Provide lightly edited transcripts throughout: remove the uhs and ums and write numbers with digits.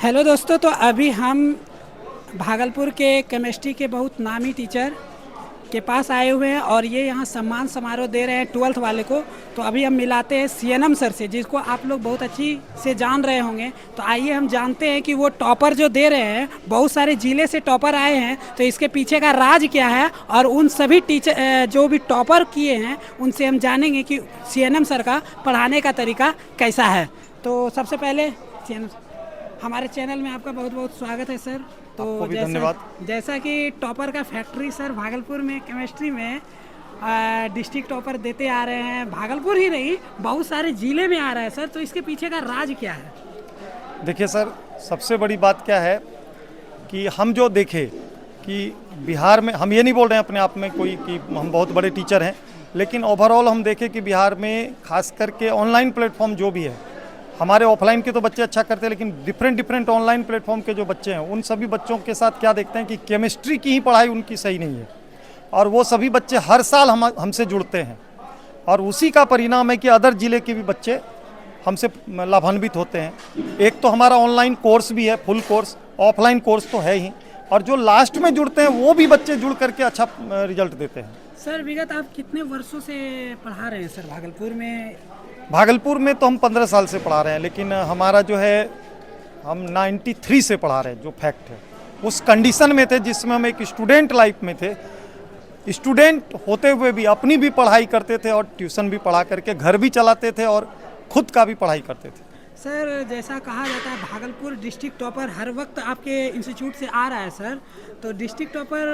Hello दोस्तों, तो अभी हम भागलपुर के केमिस्ट्री के बहुत नामी टीचर के पास आए हुए हैं और ये यहाँ सम्मान समारोह दे रहे हैं 12th वाले को। तो अभी हम मिलाते हैं सीएनएम सर से, जिसको आप लोग बहुत अच्छी से जान रहे होंगे। तो आइए हम जानते हैं कि वो टॉपर जो दे रहे हैं, बहुत सारे ज़िले से टॉपर आए हैं, तो इसके पीछे का राज क्या है और उन सभी टीचर जो भी टॉपर किए हैं उनसे हम जानेंगे कि सीएनएम सर का पढ़ाने का तरीका कैसा है। तो सबसे पहले सीएनएम हमारे चैनल में आपका बहुत बहुत स्वागत है सर। तो आपको भी धन्यवाद। जैसा कि टॉपर का फैक्ट्री सर भागलपुर में केमिस्ट्री में डिस्ट्रिक्ट टॉपर देते आ रहे हैं, भागलपुर ही नहीं बहुत सारे ज़िले में आ रहा है सर, तो इसके पीछे का राज क्या है? देखिए सर, सबसे बड़ी बात क्या है कि हम जो देखें कि बिहार में, हम ये नहीं बोल रहे हैं अपने आप में कोई कि हम बहुत बड़े टीचर हैं, लेकिन ओवरऑल हम देखें कि बिहार में खास करके ऑनलाइन प्लेटफॉर्म जो भी है, हमारे ऑफलाइन के तो बच्चे अच्छा करते हैं, लेकिन डिफरेंट ऑनलाइन प्लेटफॉर्म के जो बच्चे हैं उन सभी बच्चों के साथ क्या देखते हैं कि केमिस्ट्री की ही पढ़ाई उनकी सही नहीं है और वो सभी बच्चे हर साल हमसे जुड़ते हैं और उसी का परिणाम है कि अदर ज़िले के भी बच्चे हमसे लाभान्वित होते हैं। एक तो हमारा ऑनलाइन कोर्स भी है, फुल कोर्स, ऑफलाइन कोर्स तो है ही, और जो लास्ट में जुड़ते हैं वो भी बच्चे जुड़ करके अच्छा रिजल्ट देते हैं। सर विगत आप कितने वर्षों से पढ़ा रहे हैं सर भागलपुर में? भागलपुर में तो हम 15 साल से पढ़ा रहे हैं, लेकिन हमारा जो है हम 93 से पढ़ा रहे हैं, जो फैक्ट है उस कंडीशन में थे जिसमें हम एक स्टूडेंट लाइफ में थे। स्टूडेंट होते हुए भी अपनी भी पढ़ाई करते थे और ट्यूशन भी पढ़ा करके घर भी चलाते थे और खुद का भी पढ़ाई करते थे। सर जैसा कहा जाता है भागलपुर डिस्ट्रिक्ट टॉपर हर वक्त आपके इंस्टीट्यूट से आ रहा है सर, तो डिस्ट्रिक्ट टॉपर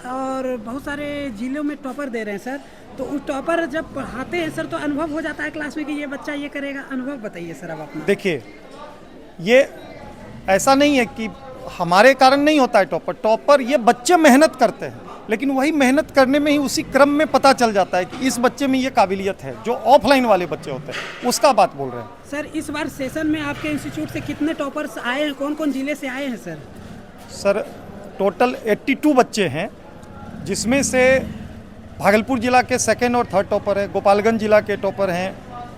और बहुत सारे ज़िलों में टॉपर दे रहे हैं सर, तो उस टॉपर जब पढ़ाते हैं सर तो अनुभव हो जाता है क्लास में कि ये बच्चा ये करेगा, अनुभव बताइए सर अब अपना। देखिए, ये ऐसा नहीं है कि हमारे कारण नहीं होता है टॉपर ये बच्चे मेहनत करते हैं, लेकिन वही मेहनत करने में ही उसी क्रम में पता चल जाता है कि इस बच्चे में ये काबिलियत है। जो ऑफलाइन वाले बच्चे होते हैं उसका बात बोल रहे हैं सर। इस बार सेशन में आपके इंस्टीट्यूट से कितने टॉपर्स आए हैं, कौन कौन जिले से आए हैं सर? सर टोटल 82 बच्चे हैं, जिसमें से भागलपुर जिला के सेकेंड और थर्ड टॉपर है, गोपालगंज जिला के टॉपर हैं,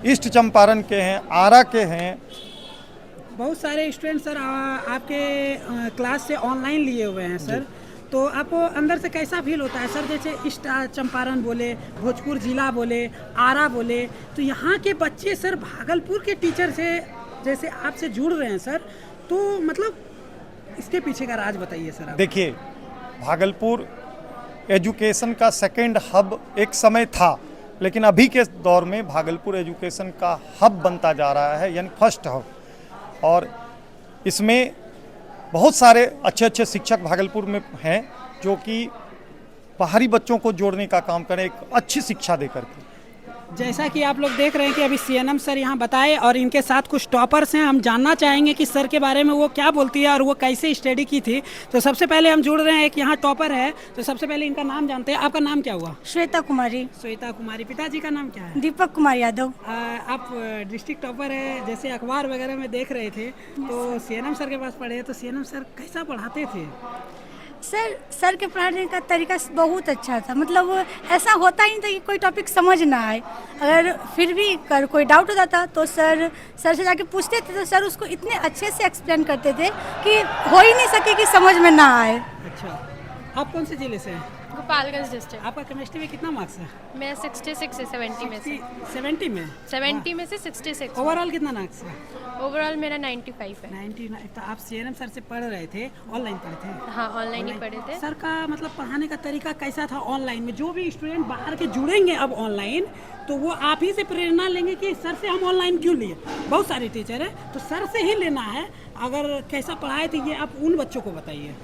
ईस्ट चंपारण के हैं, आरा के हैं। बहुत सारे स्टूडेंट सर आपके क्लास से ऑनलाइन लिए हुए हैं सर, तो आपको अंदर से कैसा फील होता है सर? जैसे ईस्ट चंपारण बोले, भोजपुर जिला बोले, आरा बोले, तो यहाँ के बच्चे सर भागलपुर के टीचर से जैसे आपसे जुड़ रहे हैं सर, तो मतलब इसके पीछे का राज बताइए सर आप। देखिए, भागलपुर एजुकेशन का सेकेंड हब एक समय था, लेकिन अभी के दौर में भागलपुर एजुकेशन का हब बनता जा रहा है, यानी फर्स्ट हब। और इसमें बहुत सारे अच्छे शिक्षक भागलपुर में हैं जो कि बाहरी बच्चों को जोड़ने का काम करें, एक अच्छी शिक्षा दे करके। जैसा कि आप लोग देख रहे हैं कि अभी सीएनएम सर यहाँ बताए और इनके साथ कुछ टॉपर्स हैं, हम जानना चाहेंगे कि सर के बारे में वो क्या बोलती है और वो कैसे स्टडी की थी। तो सबसे पहले हम जुड़ रहे हैं, एक यहाँ टॉपर है, तो सबसे पहले इनका नाम जानते हैं। आपका नाम क्या हुआ? श्वेता कुमारी। श्वेता कुमारी। पिताजी का नाम क्या है? दीपक कुमार यादव। आप डिस्ट्रिक्ट टॉपर है, जैसे अखबार वगैरह में देख रहे थे, तो सीएनएम सर के पास पढ़े, तो सीएनएम सर कैसा पढ़ाते थे? सर के पढ़ाने का तरीका बहुत अच्छा था, मतलब ऐसा होता ही नहीं था कि कोई टॉपिक समझ ना आए। अगर फिर भी कोई डाउट होता था तो सर से जाके पूछते थे, तो सर उसको इतने अच्छे से एक्सप्लेन करते थे कि हो ही नहीं सके कि समझ में ना आए। अच्छा, आप कौन से जिले से हैं? गोपालगंज डिस्ट्रिक्ट। आपका केमिस्ट्री में कितना मार्क्स है? मैं 66 से 70 में से 70 में 70 में से 66। ओवरऑल कितना मार्क्स है? ओवरऑल मेरा 95 है। 99। तो आप सीएनएम सर से पढ़ रहे थे, ऑनलाइन पढ़े थे? हाँ, ऑनलाइन ही पढ़े थे। सर का मतलब पढ़ाने का तरीका कैसा था ऑनलाइन में? जो भी स्टूडेंट बाहर के जुड़ेंगे अब ऑनलाइन, तो वो आप ही से प्रेरणा लेंगे कि सर से हम ऑनलाइन क्यों लिए। बहुत सारे टीचर हैं, तो सर से ही लेना है। अगर कैसा पढ़ाए थे ये आप उन बच्चों को बताइए।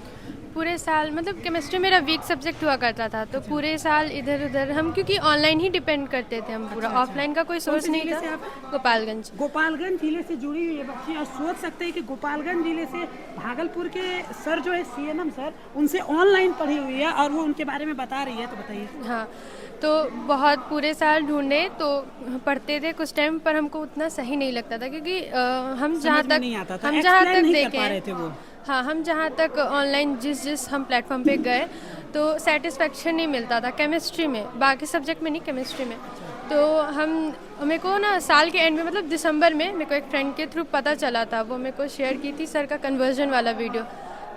पूरे साल मतलब केमिस्ट्री मेरा वीक सब्जेक्ट हुआ करता था, तो पूरे साल इधर उधर हम, क्योंकि ऑनलाइन ही डिपेंड करते थे हम पूरा, ऑफलाइन का कोई सोर्स नहीं था। गोपालगंज। गोपालगंज जिले से जुड़ी हुई है बच्ची, और सोच सकते हैं कि गोपालगंज जिले से भागलपुर के सर जो है सीएनएम सर, उनसे ऑनलाइन पढ़ी हुई है और वो उनके बारे में बता रही है, तो बताइए। हाँ, तो बहुत पूरे साल ढूंढे तो पढ़ते थे कुछ टाइम, पर हमको उतना सही नहीं लगता था, क्योंकि हम जहाँ तक देखे, हाँ, हम जहाँ तक ऑनलाइन जिस हम प्लेटफॉर्म पे गए तो सेटिस्फेक्शन नहीं मिलता था केमिस्ट्री में, बाकी सब्जेक्ट में नहीं, केमिस्ट्री में। तो मेरे को ना साल के एंड में मतलब दिसंबर में मेरे को एक फ्रेंड के थ्रू पता चला था, वो मेरे को शेयर की थी सर का कन्वर्जन वाला वीडियो।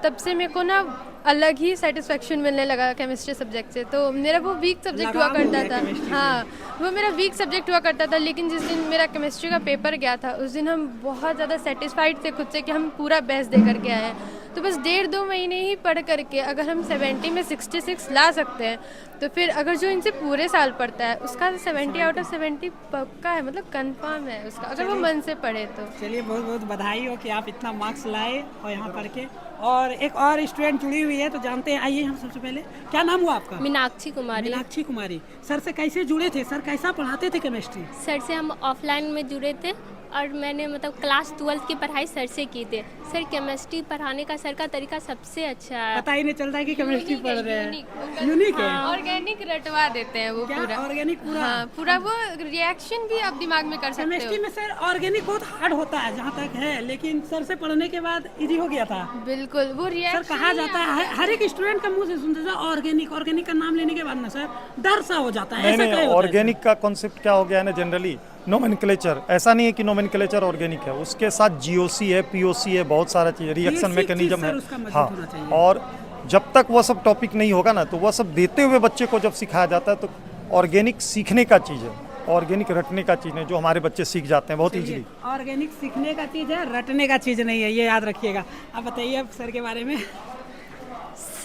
तब से मेरे को ना अलग ही सेटिस्फेक्शन मिलने लगा केमिस्ट्री सब्जेक्ट से। तो मेरा वो वीक सब्जेक्ट हुआ करता था, हाँ वो मेरा वीक सब्जेक्ट हुआ करता था, लेकिन जिस दिन मेरा केमिस्ट्री का पेपर गया था उस दिन हम बहुत ज़्यादा सेटिस्फाइड थे खुद से कि हम पूरा बेस्ट दे करके आए हैं। तो बस 1.5-2 महीने ही पढ़ करके अगर हम 70 में 66 ला सकते हैं, तो फिर अगर जो इनसे पूरे साल पढ़ता है उसका 70 आउट ऑफ 70 पक्का है, मतलब कंफर्म है उसका, अगर वो मन से पढ़े तो। चलिए बहुत बहुत बधाई हो कि आप इतना मार्क्स लाए और यहाँ पढ़ के। और एक और स्टूडेंट जुड़ी हुई है तो जानते हैं, आइए हम सबसे पहले, क्या नाम हुआ आपका? मीनाक्षी कुमारी। मीनाक्षी कुमारी। सर से कैसे जुड़े थे? सर कैसा पढ़ाते थे केमिस्ट्री? सर से हम ऑफलाइन में जुड़े थे और मैंने मतलब क्लास 12 की पढ़ाई सर से की थी। सर केमिस्ट्री पढ़ाने का सर का तरीका सबसे अच्छा है, पता ही नहीं चलता है कि केमिस्ट्री पढ़ रहे हैं। यूनिक है, ऑर्गेनिक रटवा देते हैं वो पूरा, ऑर्गेनिक पूरा। हाँ, पूरा वो रिएक्शन भी आप दिमाग में कर सकते हो। केमिस्ट्री में सर ऑर्गेनिक बहुत हार्ड होता है जहाँ तक है, लेकिन सर से पढ़ने के बाद इजी हो गया था। बिल्कुल, वो रिएक्शन सर कहा जाता है, हर एक स्टूडेंट का मुंह से सुनते थे ऑर्गेनिक का नाम लेने के बाद ना सर डर सा हो जाता है। नहीं, ऑर्गेनिक का कॉन्सेप्ट क्या हो गया है ना, जनरली नोमेनक्लेचर, ऐसा नहीं है कि नोमेनक्लेचर ऑर्गेनिक है, उसके साथ जीओसी है, पीओसी है, बहुत सारा चीज, रिएक्शन मैकेनिज्म है। हाँ, और जब तक वो सब टॉपिक नहीं होगा ना, तो वो सब देते हुए बच्चे को जब सिखाया जाता है तो ऑर्गेनिक सीखने का चीज़ है, ऑर्गेनिक रटने का चीज़ है, जो हमारे बच्चे सीख जाते हैं बहुत इजीली। ऑर्गेनिक सीखने का चीज़ है, रटने का चीज़ नहीं है, ये याद रखिएगा। अब बताइए अब सर के बारे में।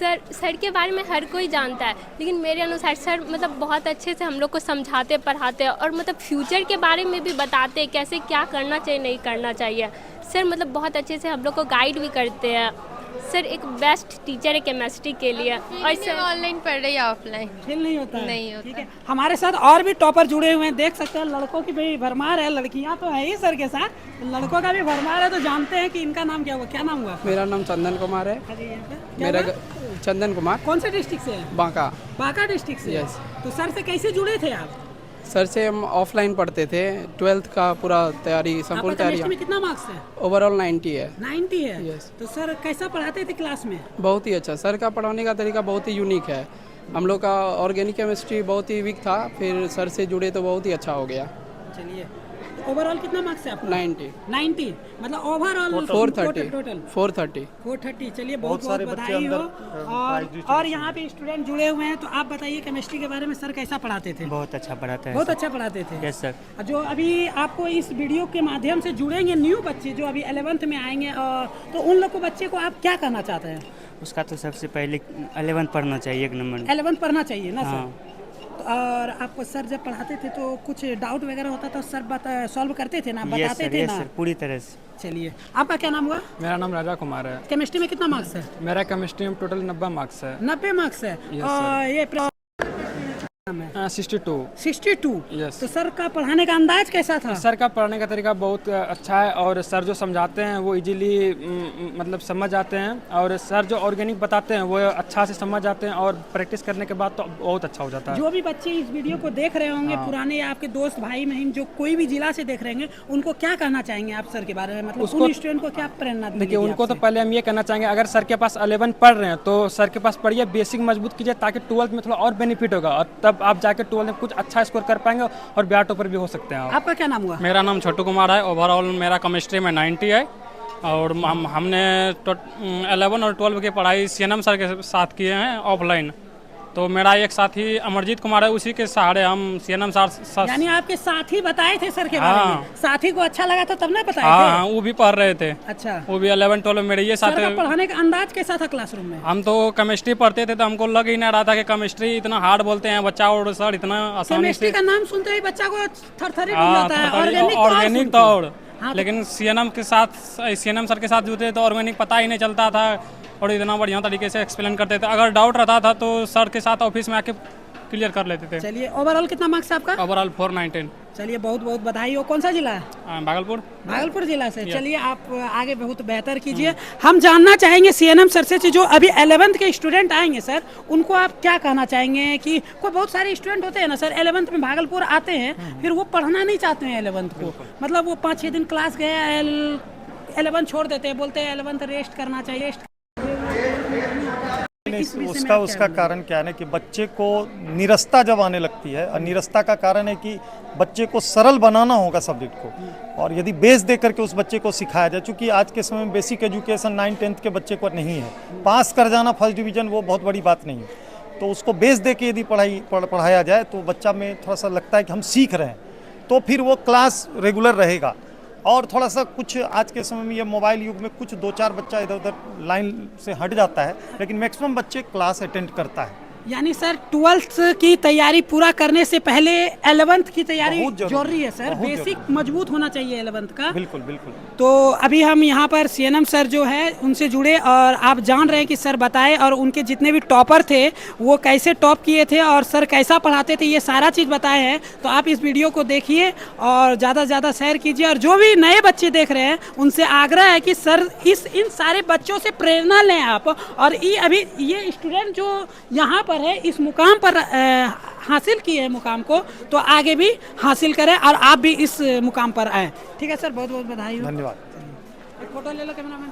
सर के बारे में हर कोई जानता है, लेकिन मेरे अनुसार सर मतलब बहुत अच्छे से हम लोग को समझाते पढ़ाते हैं और मतलब फ्यूचर के बारे में भी बताते हैं, कैसे क्या करना चाहिए नहीं करना चाहिए। सर मतलब बहुत अच्छे से हम लोग को गाइड भी करते हैं। सर एक बेस्ट टीचर है केमिस्ट्री के लिए। और सर ऑनलाइन पढ़ रही है, ऑफलाइन फील नहीं होता है? नहीं होता। ठीक है, हमारे साथ और भी टॉपर जुड़े हुए हैं, देख सकते हैं। लड़कों की भी भरमार है, लड़कियां तो है ही सर के साथ, लड़कों का भी भरमार है। तो जानते हैं कि इनका नाम क्या हुआ, क्या नाम हुआ? मेरा नाम चंदन कुमार है। मेरा चंदन कुमार। कौन से डिस्ट्रिक्ट से है? बांका। बांका डिस्ट्रिक्ट से। यस। तो सर से कैसे जुड़े थे आप? सर से हम ऑफलाइन पढ़ते थे, 12th का पूरा तैयारी, संपूर्ण तैयारी। में कितना मार्क्स है? ओवरऑल 90 है। 90 है? यस। तो सर कैसा पढ़ाते थे क्लास में? बहुत ही अच्छा, सर का पढ़ाने का तरीका बहुत ही यूनिक है। हम लोग का ऑर्गेनिक केमिस्ट्री बहुत ही वीक था, फिर सर से जुड़े तो बहुत ही अच्छा हो गया। चलिए, ओवरऑल कितना मार्क्स है आपका? 90 मतलब ओवरऑल 430 टोटल 430। चलिए बहुत बहुत बधाई हो। और यहाँ पे स्टूडेंट जुड़े हुए हैं, तो आप बताइए केमिस्ट्री के बारे में सर कैसा पढ़ाते थे? बहुत अच्छा पढ़ाते हैं, बहुत अच्छा पढ़ाते थे। Yes sir. जो अभी आपको इस वीडियो के माध्यम से जुड़ेंगे न्यू बच्चे जो अभी 11th में आएंगे, तो उन लोग को बच्चे को आप क्या कहना चाहते हैं? उसका तो सबसे पहले 11th पढ़ना चाहिए, 1 नंबर 11th पढ़ना चाहिए ना हाँ। सर? और आपको सर जब पढ़ाते थे तो कुछ डाउट वगैरह होता था, सर सॉल्व करते थे ना, बताते थे ना? सर, पूरी तरह से। चलिए, आपका क्या नाम हुआ? मेरा नाम राजा कुमार है। केमिस्ट्री में कितना मार्क्स है? मेरा केमिस्ट्री में टोटल 90 मार्क्स है। 90 मार्क्स है। Yes, और ये 62। यस। तो सर का पढ़ाने का अंदाज कैसा था? सर का पढ़ाने का तरीका बहुत अच्छा है और सर जो समझाते हैं वो इजीली मतलब समझ जाते हैं, और सर जो ऑर्गेनिक बताते हैं वो अच्छा से समझ जाते हैं, और प्रैक्टिस करने के बाद तो बहुत अच्छा हो जाता है। जो भी बच्चे इस वीडियो को देख रहे होंगे, पुराने या आपके दोस्त भाई बहन जो कोई भी जिला से देख रहे होंगे, उनको क्या कहना चाहेंगे आप सर के बारे में? मतलब उन स्टूडेंट को क्या प्रेरणा देखिए, उनको तो पहले हम ये कहना चाहेंगे, अगर सर के पास 11 पढ़ रहे हैं तो सर के पास पढ़िए, बेसिक मजबूत कीजिए, ताकि 12th में थोड़ा और बेनिफिट होगा, और तब आप जाके 12th में कुछ अच्छा स्कोर कर पाएंगे और बिहार टॉपर भी हो सकते हैं। आपका क्या नाम हुआ? मेरा नाम छोटू कुमार है। ओवरऑल मेरा केमिस्ट्री में 90 है, और हमने 11 और 12 की पढ़ाई CNM सर के साथ किए हैं ऑफलाइन। तो मेरा एक साथी अमरजीत कुमार है, उसी के सहारे हम CNM सर। यानी आपके साथी बताए थे सर के बारे में? साथी को अच्छा लगा था तब ना बताए थे? हाँ, वो भी पढ़ रहे थे। अच्छा। वो भी 11 12 मेरे ये साथ। सर का पढ़ाने का अंदाज कैसा था क्लासरूम में? हम तो केमिस्ट्री पढ़ते थे तो हमको लग ही नहीं रहा था कि केमिस्ट्री इतना हार्ड बोलते हैं बच्चा, और सर इतना आसानी केमिस्ट्री से। का नाम सुनते ही बच्चा को थरथरी हो जाता है। ऑर्गेनिक तो और, लेकिन CNM के साथ, CNM सर के साथ जुड़े तो ऑर्गेनिक पता ही नहीं चलता था, और इतना बढ़िया तरीके से एक्सप्लेन करते थे। अगर डाउट रहता था तो सर के साथ ऑफिस में आके क्लियर कर लेते थे। चलिए, ओवरऑल कितना मार्क्स है आपका? ओवरऑल 419। चलिए बहुत बहुत बधाई हो। कौन सा जिला है? भागलपुर जिला से। चलिए आप आगे बहुत बेहतर कीजिए। हम जानना चाहेंगे CNM सर से, जो अभी 11th के स्टूडेंट आएंगे सर, उनको आप क्या कहना चाहेंगे? कि कोई बहुत सारे स्टूडेंट होते हैं ना सर, 11th में भागलपुर आते हैं, फिर वो पढ़ना नहीं चाहते हैं 11th को, मतलब वो 5-6 दिन क्लास गए, 11 छोड़ देते हैं, बोलते हैं 11th रेस्ट करना चाहिए। उसका कारण क्या है ना कि बच्चे को निरस्ता जब आने लगती है, और निरस्ता का कारण है कि बच्चे को सरल बनाना होगा सब्जेक्ट को, और यदि बेस दे करके उस बच्चे को सिखाया जाए, चूँकि आज के समय में बेसिक एजुकेशन 9-10 के बच्चे को नहीं है, पास कर जाना फर्स्ट डिवीज़न वो बहुत बड़ी बात नहीं है। तो उसको बेस दे के यदि पढ़ाया जाए तो बच्चा में थोड़ा सा लगता है कि हम सीख रहे हैं, तो फिर वो क्लास रेगुलर रहेगा। और थोड़ा सा कुछ आज के समय में ये मोबाइल युग में कुछ 2-4 बच्चा इधर उधर लाइन से हट जाता है, लेकिन मैक्सिमम बच्चे क्लास अटेंड करता है। यानी सर 12th की तैयारी पूरा करने से पहले 11th की तैयारी जरूरी है सर, बेसिक मजबूत होना चाहिए 11th का। बिल्कुल बिल्कुल। तो अभी हम यहाँ पर सीएनएम सर जो है उनसे जुड़े, और आप जान रहे हैं कि सर बताए और उनके जितने भी टॉपर थे वो कैसे टॉप किए थे और सर कैसा पढ़ाते थे, ये सारा चीज़ बताए हैं। तो आप इस वीडियो को देखिए और ज़्यादा से ज़्यादा शेयर कीजिए, और जो भी नए बच्चे देख रहे हैं उनसे आग्रह है कि सर इन सारे बच्चों से प्रेरणा लें आप, और अभी ये स्टूडेंट जो यहाँ पर है इस मुकाम पर हासिल किए हैं मुकाम को, तो आगे भी हासिल करें और आप भी इस मुकाम पर आए। ठीक है सर, बहुत बहुत बधाई हो। धन्यवाद। एक फोटो ले लो कैमरामैन।